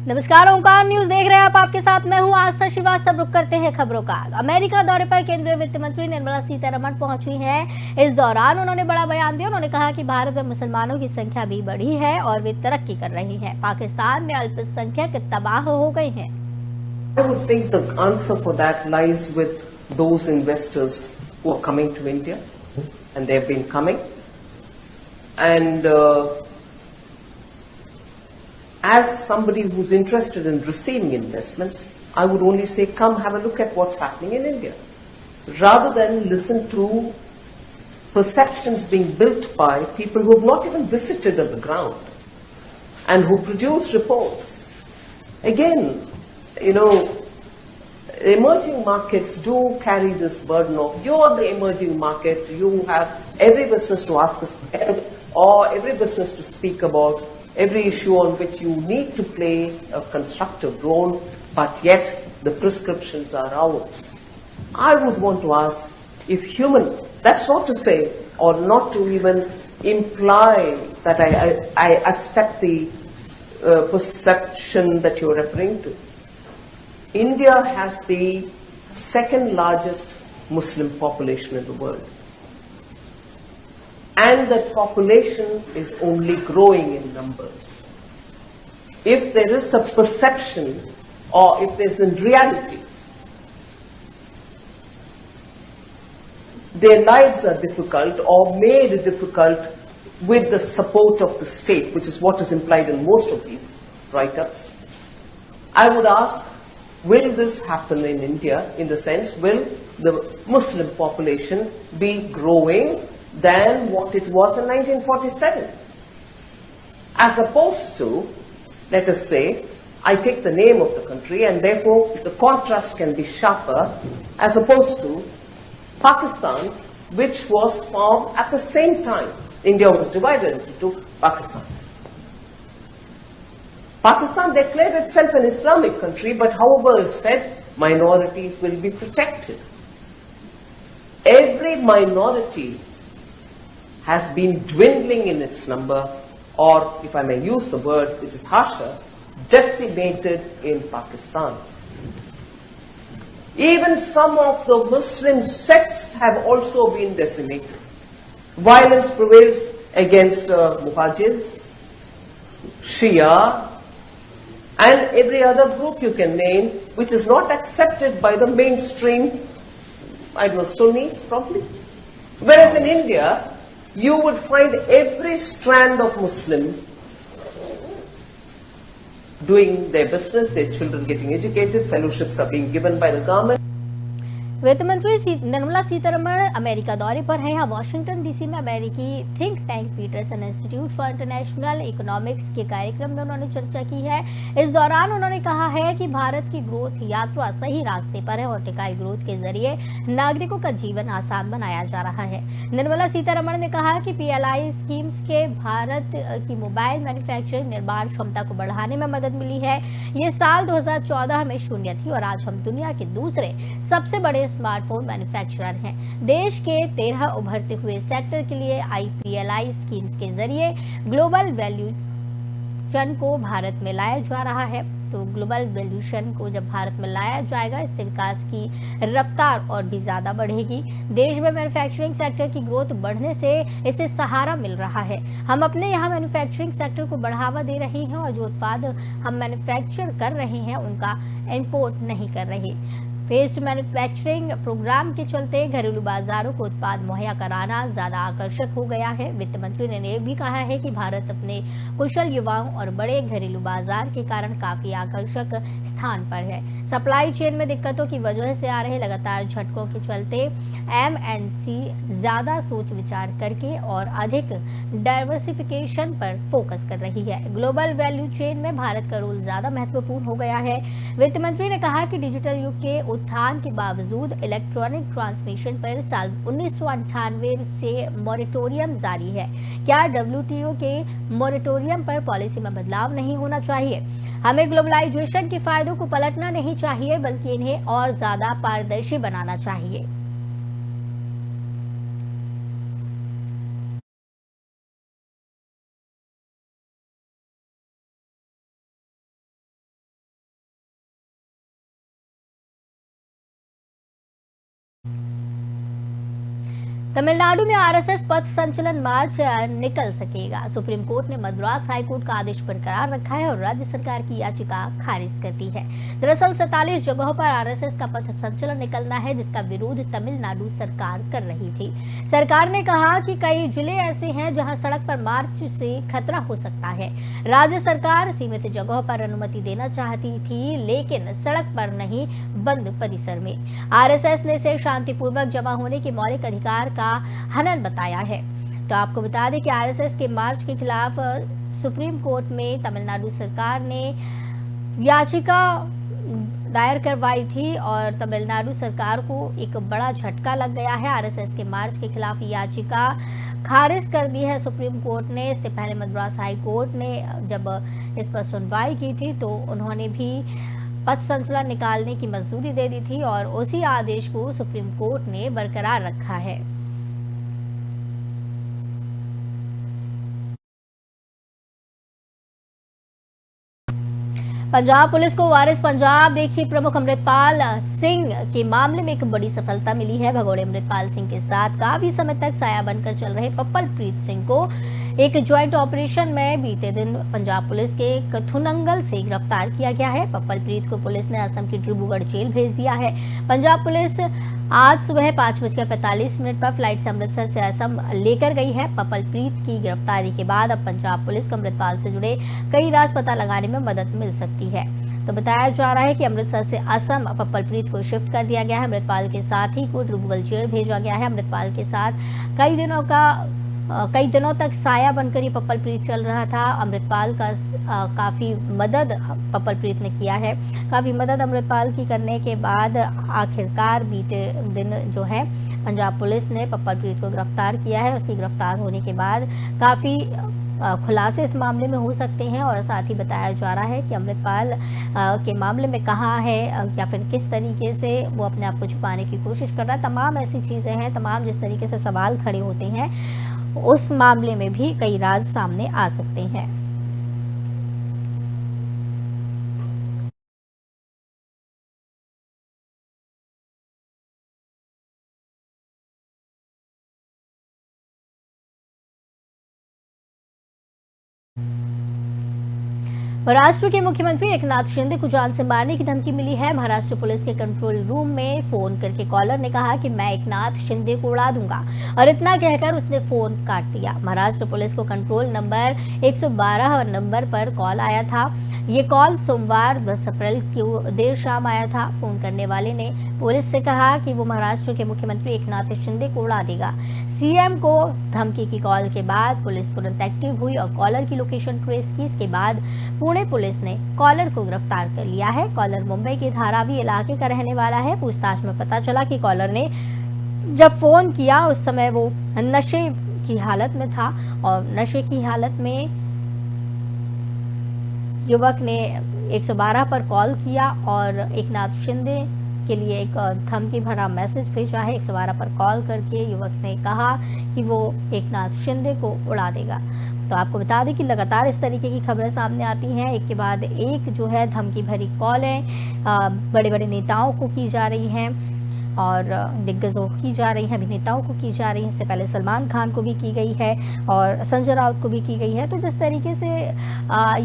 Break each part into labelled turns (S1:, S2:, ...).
S1: नमस्कार, ओंकार न्यूज देख रहे हैं आप। आपके साथ मैं हूं आस्था श्रीवास्तव। रुक करते हैं खबरों का। अमेरिका दौरे पर केंद्रीय वित्त मंत्री निर्मला सीतारमण पहुंची हैं। इस दौरान उन्होंने बड़ा बयान दिया। उन्होंने कहा कि भारत में मुसलमानों की संख्या भी बढ़ी है और वे तरक्की कर रही हैं। पाकिस्तान में अल्पसंख्यक तबाह हो गए हैं।
S2: I would think the answer for that lies with those investors who are coming to India, and they have been coming. And as somebody who's interested in receiving investments, I would only say, come have a look at what's happening in India, rather than listen to perceptions being built by people who have not even visited on the ground and who produce reports. Again, you know, emerging markets do carry this burden of, you're the emerging market, you have every business to ask us for help, or every business to speak about every issue on which you need to play a constructive role, but yet the prescriptions are ours. I would want to ask if human, that's not to say, or not to even imply that I accept the perception that you're referring to. India has the second largest Muslim population in the world. And that population is only growing in numbers. If there is a perception, or if there's a reality, their lives are difficult or made difficult with the support of the state, which is what is implied in most of these write-ups, I would ask, will this happen in India, in the sense, will the Muslim population be growing than what it was in 1947? As opposed to, let us say, I take the name of the country and therefore the contrast can be sharper, as opposed to Pakistan, which was formed at the same time. India was divided into two, Pakistan. Pakistan declared itself an Islamic country, but however is said, minorities will be protected. Every minority has been dwindling in its number, or if I may use the word which is harsher, decimated in Pakistan. Even some of the Muslim sects have also been decimated. Violence prevails against Muhajirs, Shia, and every other group you can name, which is not accepted by the mainstream, I don't know, Sunnis probably. Whereas in India, you would find every strand of Muslim doing their business, their children getting educated, fellowships are being given by the government.
S1: वित्त मंत्री Nirmala Sitharaman America दौरे पर है। यहाँ Washington DC में अमेरिकी think tank Peterson Institute for International Economics के कार्यक्रम में उन्होंने चर्चा की है। इस दौरान उन्होंने कहा है कि भारत की ग्रोथ यात्रा सही रास्ते पर है और टिकाऊ ग्रोथ के जरिए नागरिकों का जीवन आसान बनाया जा रहा है। निर्मला सीतारमण ने कहा कि PLI स्कीम्स के भारत की मोबाइल मैन्युफैक्चरिंग निर्माण क्षमता को बढ़ाने में मदद मिली है। ये साल 2014 में शून्य थी और आज हम दुनिया के दूसरे सबसे बड़े स्मार्टफोन मैन्युफैक्चरर हैं। देश के 13 उभरते हुए सेक्टर के लिए PLI स्कीम्स के जरिए ग्लोबल वैल्यूएशन को भारत में लाया जा रहा है। तो ग्लोबल वैल्यूएशन को जब भारत में लाया जाएगा, इससे विकास की रफ्तार और भी ज्यादा बढ़ेगी। देश में मैन्युफैक्चरिंग सेक्टर की ग्रोथ बढ़ने से इसे सहारा मिल रहा है। हम अपने यहाँ मैन्युफैक्चरिंग सेक्टर को बढ़ावा दे रहे हैं और जो उत्पाद हम मैन्युफैक्चर कर रहे हैं उनका इंपोर्ट नहीं कर रहे। फेस्ड मैन्युफैक्चरिंग प्रोग्राम के चलते घरेलू बाजारों को उत्पाद मुहैया कराना ज्यादा आकर्षक हो गया है। वित्त मंत्री ने यह भी कहा है कि भारत अपने कुशल युवाओं और बड़े घरेलू बाजार के कारण काफी आकर्षक स्थान पर है। सप्लाई चेन में दिक्कतों की वजह से आ रहे लगातार झटकों के चलते एमएनसी ज्यादा सोच विचार करके और अधिक डाइवर्सिफिकेशन पर फोकस कर रही है। ग्लोबल वैल्यू चेन में भारत का रोल ज्यादा महत्वपूर्ण हो गया है। वित्त मंत्री ने कहा कि डिजिटल युग के उत्थान के बावजूद इलेक्ट्रॉनिक ट्रांसमिशन पर साल 1998 से मॉरेटोरियम जारी है। क्या डब्ल्यूटीओ के मॉरेटोरियम पर पॉलिसी में बदलाव नहीं होना चाहिए? हमें ग्लोबलाइजेशन के फायदों को पलटना नहीं चाहिए, बल्कि इन्हें और ज्यादा पारदर्शी बनाना चाहिए। तमिलनाडु में आरएसएस पथ संचलन मार्च निकल सकेगा। सुप्रीम कोर्ट ने मद्रास हाईकोर्ट का आदेश बरकरार रखा है और राज्य सरकार की याचिका खारिज कर दी है। दरअसल 47 जगहों पर आरएसएस का पथ संचलन निकलना है, जिसका विरोध तमिलनाडु सरकार कर रही थी। सरकार ने कहा कि कई जिले ऐसे हैं जहां सड़क पर मार्च से खतरा हो सकता है। राज्य सरकार सीमित जगहों पर अनुमति देना चाहती थी, लेकिन सड़क पर नहीं, बंद परिसर में। आरएसएस ने इसे शांतिपूर्वक जमा होने के मौलिक अधिकार का हनन बताया है। तो आपको बता दें कि आरएसएस के मार्च के खिलाफ सुप्रीम कोर्ट में तमिलनाडु सरकार ने याचिका दायर करवाई थी और तमिलनाडु सरकार को एक बड़ा झटका लग गया है। आरएसएस के मार्च के खिलाफ याचिका खारिज कर दी है सुप्रीम कोर्ट ने। इससे पहले मद्रास हाई कोर्ट ने जब इस पर सुनवाई की थी तो उन्होंने भी पथ संचलन निकालने की मंजूरी दे दी थी और उसी आदेश को सुप्रीम कोर्ट ने बरकरार रखा है। पंजाब पुलिस को वारिस पंजाब देखिए प्रमुख अमृतपाल सिंह के मामले में एक बड़ी सफलता मिली है। भगोड़े अमृतपाल सिंह के साथ काफी समय तक साया बनकर चल रहे पप्पल प्रीत सिंह को एक ज्वाइंट ऑपरेशन में बीते दिन पंजाब पुलिस के कथुनंगल से गिरफ्तार किया गया है। पप्पल प्रीत को पुलिस ने असम की डिब्रूगढ़ जेल भेज दिया है। पंजाब पुलिस आज सुबह 5:45 पर फ्लाइट से अमृतसर से असम लेकर गई है। पप्पल प्रीत की गिरफ्तारी के बाद अब पंजाब पुलिस को अमृतपाल से जुड़े कई राज पता लगाने में मदद मिल सकती है। तो बताया जा रहा है कि अमृतसर से असम पप्पल प्रीत को शिफ्ट कर दिया गया है। अमृतपाल के साथ ही को डिब्रूगढ़ जेल भेजा गया है। अमृतपाल के साथ कई दिनों तक साया बनकर ये पप्पल प्रीत चल रहा था। अमृतपाल का काफी मदद पप्पल प्रीत ने किया है। काफी मदद अमृतपाल की करने के बाद आखिरकार बीते दिन जो है पंजाब पुलिस ने पप्पल प्रीत को गिरफ्तार किया है। उसकी गिरफ्तार होने के बाद काफी खुलासे इस मामले में हो सकते हैं और साथ ही बताया जा रहा है कि अमृतपाल के मामले में कहाँ है या फिर किस तरीके से वो अपने आप को छुपाने की कोशिश कर रहा है। तमाम ऐसी चीज़ें हैं, तमाम जिस तरीके से सवाल खड़े होते हैं उस मामले में भी कई राज सामने आ सकते हैं। महाराष्ट्र के मुख्यमंत्री एकनाथ शिंदे को जान से मारने की धमकी मिली है। महाराष्ट्र पुलिस के कंट्रोल रूम में फोन करके कॉलर ने कहा कि मैं एकनाथ शिंदे को उड़ा दूंगा और इतना कहकर उसने फोन काट दिया। महाराष्ट्र पुलिस को कंट्रोल नंबर 112 नंबर पर कॉल आया था। ये कॉल सोमवार 10 अप्रैल को देर शाम आया था। फोन करने वाले ने पुलिस से कहा कि वो महाराष्ट्र के मुख्यमंत्री एकनाथ शिंदे को उड़ा देगा। सीएम को धमकी की कॉल के बाद पुलिस तुरंत एक्टिव हुई और कॉलर की लोकेशन ट्रेस की। इसके बाद पुणे पुलिस ने कॉलर को गिरफ्तार कर लिया है। कॉलर मुंबई के धारावी इलाके का रहने वाला है। पूछताछ में पता चला कि कॉलर ने जब फोन किया उस समय वो नशे की हालत में था और नशे की हालत में युवक ने 112 पर कॉल किया और एकनाथ शिंदे के लिए एक धमकी भरा मैसेज भेजा है। 112 पर कॉल करके युवक ने कहा कि वो एकनाथ शिंदे को उड़ा देगा। तो आपको बता दें कि लगातार इस तरीके की खबरें सामने आती हैं, एक के बाद एक जो है धमकी भरी कॉलें बड़े बड़े नेताओं को की जा रही हैं और दिग्गजों को की जा रही हैं, अभिनेताओं को की जा रही हैं। इससे पहले सलमान खान को भी की गई है और संजय राउत को भी की गई है। तो जिस तरीके से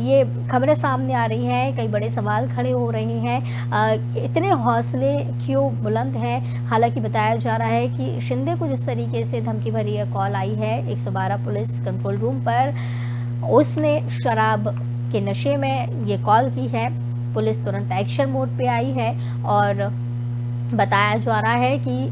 S1: ये खबरें सामने आ रही हैं, कई बड़े सवाल खड़े हो रहे हैं। इतने हौसले क्यों बुलंद हैं? हालांकि बताया जा रहा है कि शिंदे को जिस तरीके से धमकी भरी कॉल आई है 112 पुलिस कंट्रोल रूम पर, उसने शराब के नशे में ये कॉल की है पुलिस तुरंत एक्शन मोड पे आई है और बताया जा रहा है कि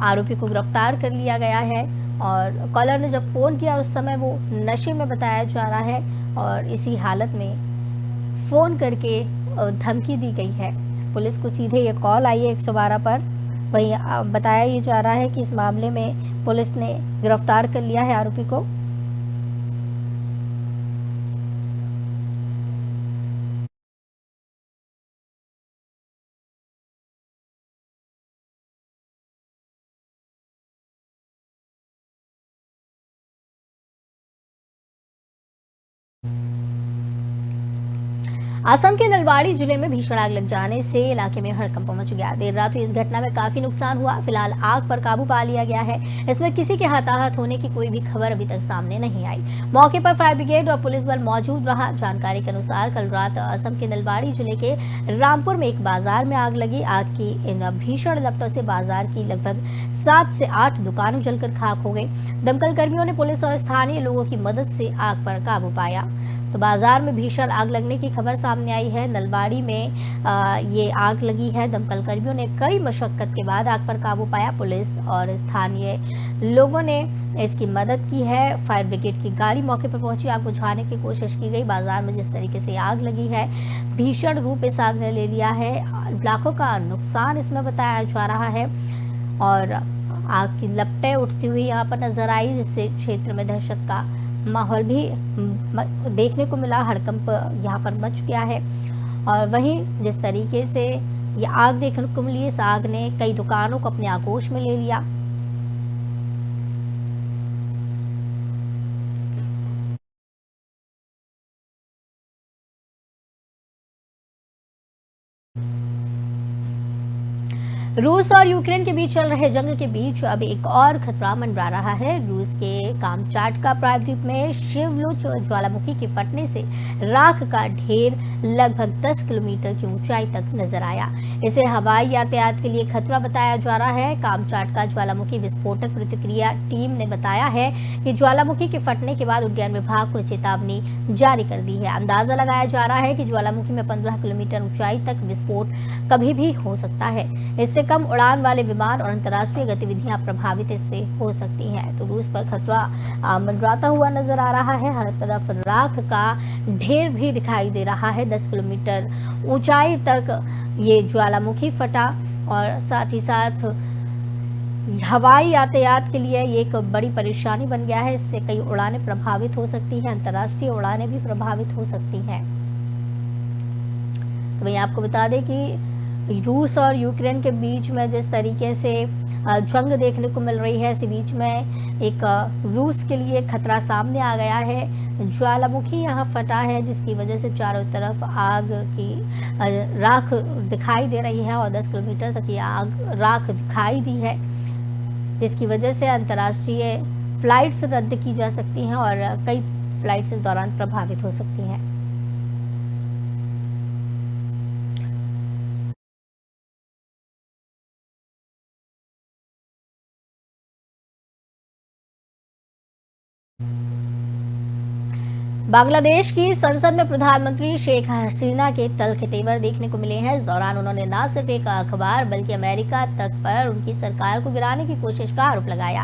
S1: आरोपी को गिरफ्तार कर लिया गया है। और कॉलर ने जब फोन किया उस समय वो नशे में बताया जा रहा है और इसी हालत में फोन करके धमकी दी गई है। पुलिस को सीधे ये कॉल आई है 112 पर। वहीं बताया ये जा रहा है कि इस मामले में पुलिस ने गिरफ्तार कर लिया है आरोपी को। असम के नलबाड़ी जिले में भीषण आग लग जाने से इलाके में हड़कंप मच गया। देर रात हुई इस घटना में काफी नुकसान हुआ। फिलहाल आग पर काबू पा लिया गया है। इसमें किसी के हताहत होने की कोई भी खबर अभी तक सामने नहीं आई। मौके पर फायर ब्रिगेड और पुलिस बल मौजूद रहा। जानकारी के अनुसार कल रात असम के नलबाड़ी जिले के रामपुर में एक बाजार में आग लगी। आग की इन भीषण लपटों से बाजार की लगभग 7 से 8 दुकानें जलकर खाक हो गई। दमकल कर्मियों ने पुलिस और स्थानीय लोगों की मदद से आग पर काबू पाया। तो बाजार में भीषण आग लगने की खबर सामने आई है। नलबाड़ी में ये आग लगी है। दमकल कर्मियों ने कड़ी मशक्कत के बाद आग पर काबू पाया। पुलिस और स्थानीय लोगों ने इसकी मदद की है। फायर ब्रिगेड की गाड़ी मौके पर पहुंची, आग बुझाने की कोशिश की गई। बाजार में जिस तरीके से आग लगी है, भीषण रूप इस आग ने ले लिया है। लाखों का नुकसान इसमें बताया जा रहा है और आग की लपटें उठती हुई यहाँ पर नजर आई, जिससे क्षेत्र में दहशत का माहौल भी देखने को मिला। हड़कंप यहाँ पर मच गया है। और वहीं जिस तरीके से ये आग देखने को मिली, इस आग ने कई दुकानों को अपने आगोश में ले लिया। रूस और यूक्रेन के बीच चल रहे जंग के बीच अब एक और खतरा मंडरा रहा है। रूस के कामचाटका प्रायद्वीप में शिवलुच ज्वालामुखी के फटने से राख का ढेर लगभग 10 किलोमीटर की ऊंचाई तक नजर आया। इसे हवाई यातायात के लिए खतरा बताया जा रहा है। कामचाटका ज्वालामुखी विस्फोटक प्रतिक्रिया टीम ने बताया है कि ज्वालामुखी के फटने के बाद उद्यान विभाग को चेतावनी जारी कर दी है। अंदाजा लगाया जा रहा है कि ज्वालामुखी में 15 किलोमीटर ऊंचाई तक विस्फोट कभी भी हो सकता है। इससे कम उड़ान वाले विमान और अंतर्राष्ट्रीय गतिविधियां प्रभावित इससे हो सकती हैं। तो रूस पर खतरा मंडराता हुआ नजर आ रहा है। हर तरफ राख का ढेर भी दिखाई दे रहा है। 10 किलोमीटर ऊंचाई तक ये ज्वालामुखी फटा और साथ ही साथ हवाई यातायात के लिए ये एक बड़ी परेशानी बन गया है। इससे कई उड़ानें प्रभावित हो सकती हैं, अंतर्राष्ट्रीय उड़ानें भी प्रभावित हो सकती हैं। तो वहीं आपको बता दें कि रूस और यूक्रेन के बीच में जिस तरीके से जंग देखने को मिल रही है, इसी बीच में एक रूस के लिए खतरा सामने आ गया है। ज्वालामुखी यहाँ फटा है, जिसकी वजह से चारों तरफ आग की राख दिखाई दे रही है और 10 किलोमीटर तक ये आग राख दिखाई दी है, जिसकी वजह से अंतर्राष्ट्रीय फ्लाइट्स रद्द की जा सकती हैं और कई फ्लाइट्स इस दौरान प्रभावित हो सकती हैं। बांग्लादेश की संसद में प्रधानमंत्री शेख हसीना के तल्ख तेवर देखने को मिले हैं। इस दौरान उन्होंने न सिर्फ एक अखबार बल्कि अमेरिका तक पर उनकी सरकार को गिराने की कोशिश का आरोप लगाया।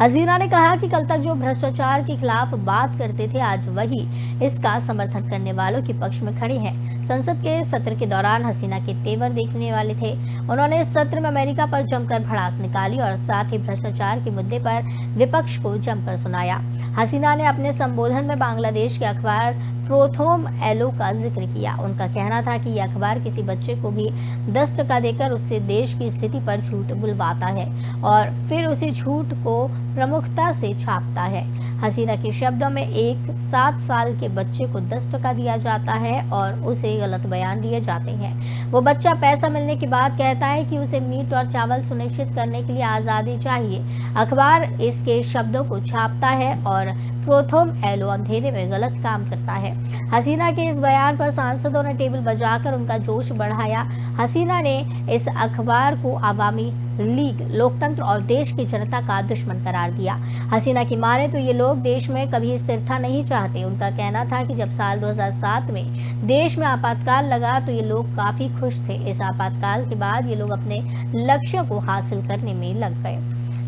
S1: हसीना ने कहा कि कल तक जो भ्रष्टाचार के खिलाफ बात करते थे, आज वही इसका समर्थन करने वालों के पक्ष में खड़े हैं। संसद के सत्र के दौरान हसीना के तेवर देखने वाले थे। उन्होंने इस सत्र में अमेरिका पर जमकर भड़ास निकाली और साथ ही भ्रष्टाचार के मुद्दे पर विपक्ष को जमकर सुनाया। हसीना ने अपने संबोधन में बांग्लादेश के अखबार प्रोथोम एलो का जिक्र किया। उनका कहना था कि यह अखबार किसी बच्चे को भी 10 टका देकर उससे देश की स्थिति पर झूठ बुलवाता है और फिर उसी झूठ को प्रमुखता से छापता है। हसीना के शब्दों में एक 7 साल के बच्चे को 10 टका दिया जाता है और उसे गलत बयान दिए जाते हैं। वो बच्चा पैसा मिलने के बाद कहता है कि उसे मीट और चावल सुनिश्चित करने के लिए आज़ादी चाहिए। अखबार इसके शब्दों को छापता है और प्रोथोम एलो अंधेरे में गलत काम करता है। हसीना के इस बयान पर सांसदों ने टेबल बजाकर उनका जोश बढ़ाया। हसीना ने इस अखबार को आवामी लीग, लोकतंत्र और देश की जनता का दुश्मन करार दिया। हसीना की माने तो ये लोग देश में कभी स्थिरता नहीं चाहते। उनका कहना था कि जब साल 2007 में देश में आपातकाल लगा तो ये लोग काफी खुश थे। इस आपातकाल के बाद ये लोग अपने लक्ष्यों को हासिल करने में लग गए।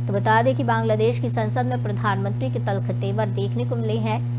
S1: तो बता दें कि बांग्लादेश की संसद में प्रधानमंत्री के तल्ख तेवर देखने को मिले हैं।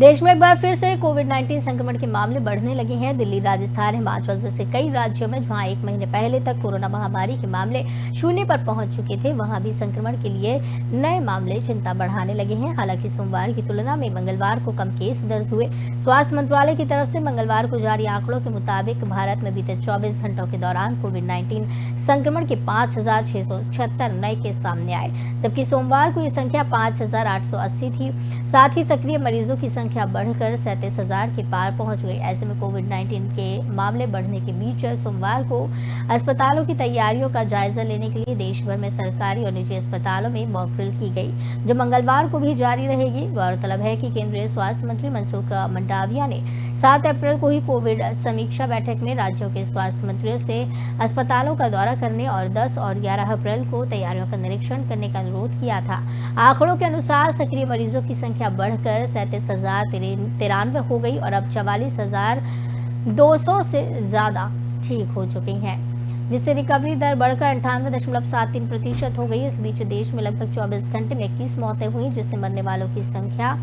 S1: देश में एक बार फिर से कोविड-19 संक्रमण के मामले बढ़ने लगे हैं। दिल्ली, राजस्थान, हिमाचल जैसे कई राज्यों में जहां एक महीने पहले तक कोरोना महामारी के मामले शून्य पर पहुंच चुके थे, वहां भी संक्रमण के लिए नए मामले चिंता बढ़ाने लगे हैं। हालांकि सोमवार की तुलना में मंगलवार को कम केस दर्ज हुए। स्वास्थ्य मंत्रालय की तरफ से मंगलवार को जारी आंकड़ों के मुताबिक भारत में बीते 24 घंटों के दौरान कोविड-19 संक्रमण के 5,676 नए केस सामने आए, जबकि सोमवार को ये संख्या 5,880 थी। साथ ही सक्रिय मरीजों की संख्या बढ़कर 37,000 के पार पहुंच गई। ऐसे में कोविड-19 के मामले बढ़ने के बीच सोमवार को अस्पतालों की तैयारियों का जायजा लेने के लिए देश भर में सरकारी और निजी अस्पतालों में मॉक ड्रिल की गई, जो मंगलवार को भी जारी रहेगी। गौरतलब है कि केंद्रीय स्वास्थ्य मंत्री मनसुख मंडाविया ने 7 अप्रैल को ही कोविड समीक्षा बैठक में राज्यों के स्वास्थ्य मंत्रियों से अस्पतालों का दौरा करने और 10 और 11 अप्रैल को तैयारियों का निरीक्षण करने का अनुरोध किया था। आंकड़ों के अनुसार सक्रिय मरीजों की संख्या बढ़कर 37,093 हो गई और अब 44,200 से ज्यादा ठीक हो चुकी हैं, जिससे रिकवरी दर बढ़कर 98.73% हो गई। इस बीच देश में लगभग 24 घंटे में 21 मौतें हुई, जिससे मरने वालों की संख्या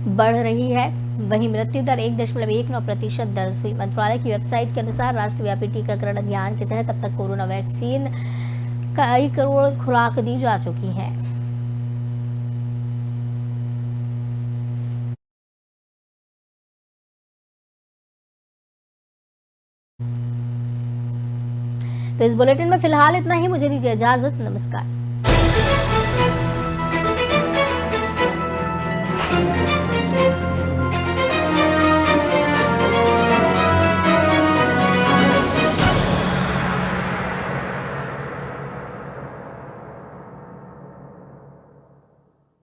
S1: बढ़ रही है। वहीं मृत्यु दर 1.19% दर्ज हुई। मंत्रालय की वेबसाइट के अनुसार राष्ट्रव्यापी टीकाकरण अभियान के तहत अब तक कोरोना वैक्सीन कई करोड़ खुराक दी जा चुकी हैं। तो इस बुलेटिन में फिलहाल इतना ही। मुझे दीजिए इजाजत। नमस्कार।